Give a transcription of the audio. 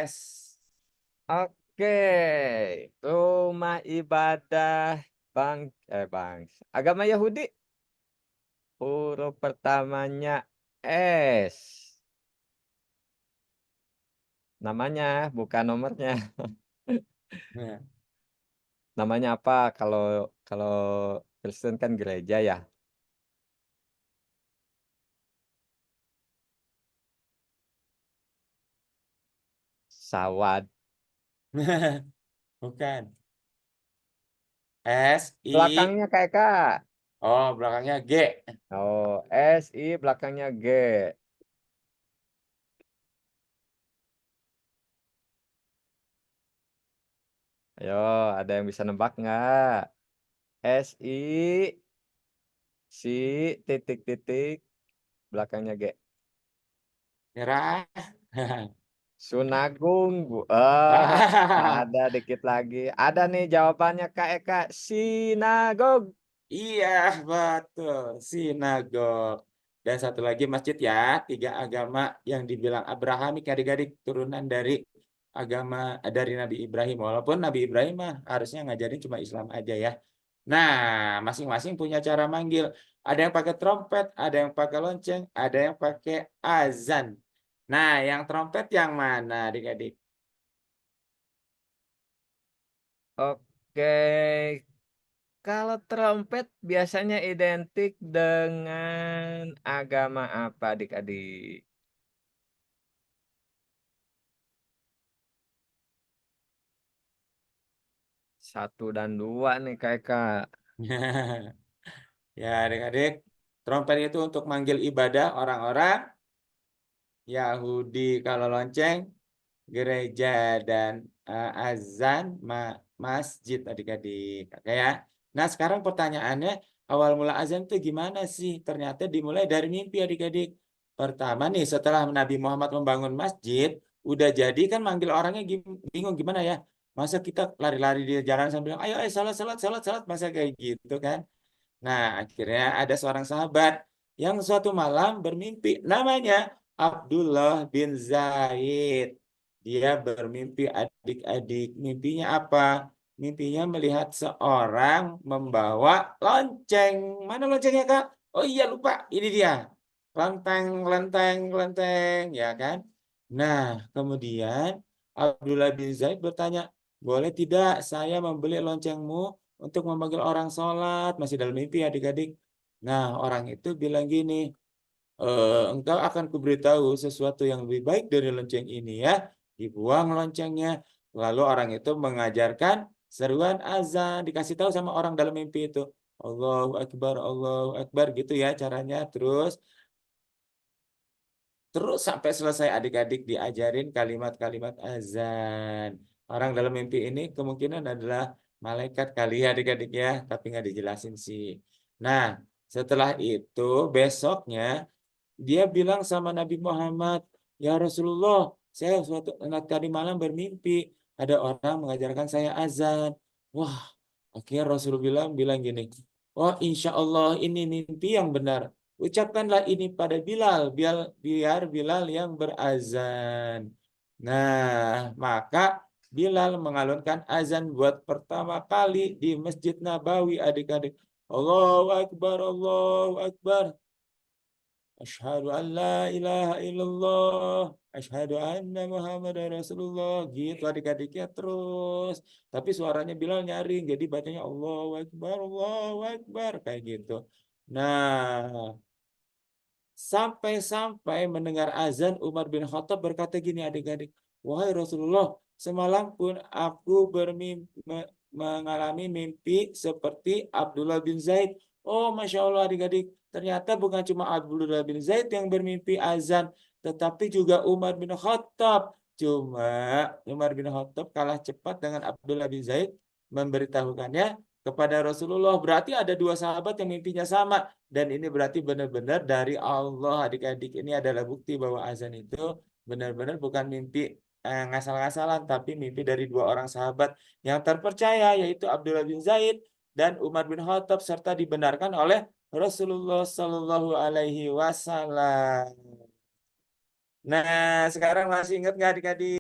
S. Oke, rumah ibadah bang, agama Yahudi. Huruf pertamanya S. Namanya, bukan nomornya. Nah, Namanya apa kalau kalau Kristen kan gereja ya? Sawad. bukan. S-I. Belakangnya kayak Kak. Oh, belakangnya G. Oh, SI belakangnya G. Ayo, ada yang bisa nebak nggak? SI si titik-titik belakangnya G. Merah. Sunagung, Bu. Ada dikit lagi. Ada nih jawabannya Kak Eka. Sinagog. Iya, betul. Sinagog. Dan satu lagi masjid ya. Tiga agama yang dibilang Abrahamik adik-adik turunan dari agama dari Nabi Ibrahim. Walaupun Nabi Ibrahim mah harusnya ngajarin cuma Islam aja ya. Nah, masing-masing punya cara manggil. Ada yang pakai trompet, ada yang pakai lonceng, ada yang pakai azan. Nah, yang trompet yang mana adik-adik? Oke. Kalau trompet biasanya identik dengan agama apa adik-adik? Satu dan dua nih Kak Eka. Ya, adik-adik, trompet itu untuk manggil ibadah orang-orang Yahudi. Kalau lonceng, gereja dan azan masjid adik-adik. Oke ya. Nah, sekarang pertanyaannya, awal mula azan itu gimana sih? Ternyata dimulai dari mimpi adik-adik. Pertama nih, setelah Nabi Muhammad membangun masjid, udah jadi kan manggil orangnya bingung gimana ya? Masa kita lari-lari di jalan sambil bilang, ayo, ayo, salat, salat, salat, salat, masa kayak gitu kan? Nah, akhirnya ada seorang sahabat yang suatu malam bermimpi, namanya Abdullah bin Zaid. Dia bermimpi adik-adik. Mimpinya apa? Mimpinya melihat seorang membawa lonceng. Mana loncengnya, Kak? Oh iya, lupa. Ini dia. Lenteng, lenteng, lenteng. Ya kan? Nah, kemudian Abdullah bin Zaid bertanya, boleh tidak saya membeli loncengmu untuk memanggil orang sholat? Masih dalam mimpi adik-adik. Nah, orang itu bilang gini, engkau akan kuberitahu sesuatu yang lebih baik dari lonceng ini ya. Dibuang loncengnya. Lalu orang itu mengajarkan seruan azan. Dikasih tahu sama orang dalam mimpi itu. Allahu Akbar gitu ya caranya. Terus sampai selesai adik-adik diajarin kalimat-kalimat azan. Orang dalam mimpi ini kemungkinan adalah malaikat kali ya adik-adik ya. Tapi nggak dijelasin sih. Nah, setelah itu besoknya dia bilang sama Nabi Muhammad, ya Rasulullah, saya suatu tadi malam bermimpi ada orang mengajarkan saya azan. Wah, akhirnya Rasulullah bilang gini, oh insya Allah ini mimpi yang benar. Ucapkanlah ini pada Bilal, biar Bilal yang berazan. Nah, maka Bilal mengalunkan azan buat pertama kali di Masjid Nabawi adik-adik. Allahu Akbar, Allahu Akbar. Asyhadu an la ilaha illallah. Asyhadu anna Muhammad Rasulullah. Gitu adik-adiknya terus. Tapi suaranya Bilal nyaring. Jadi bacanya Allahu Akbar, Allahu Akbar. Kayak gitu. Nah, sampai-sampai mendengar azan Umar bin Khattab berkata gini adik-adik. Wahai Rasulullah, semalam pun aku mengalami mimpi seperti Abdullah bin Zaid. Oh, Masya Allah adik-adik. Ternyata bukan cuma Abdullah bin Zaid yang bermimpi azan, tetapi juga Umar bin Khattab. Cuma Umar bin Khattab kalah cepat dengan Abdullah bin Zaid memberitahukannya kepada Rasulullah. Berarti ada dua sahabat yang mimpinya sama. Dan ini berarti benar-benar dari Allah. Adik-adik, ini adalah bukti bahwa azan itu benar-benar bukan mimpi ngasal-ngasalan, tapi mimpi dari dua orang sahabat yang terpercaya, yaitu Abdullah bin Zaid dan Umar bin Khattab, serta dibenarkan oleh Rasulullah Shallallahu Alaihi Wasallam. Nah, sekarang masih ingat nggak adik-adik?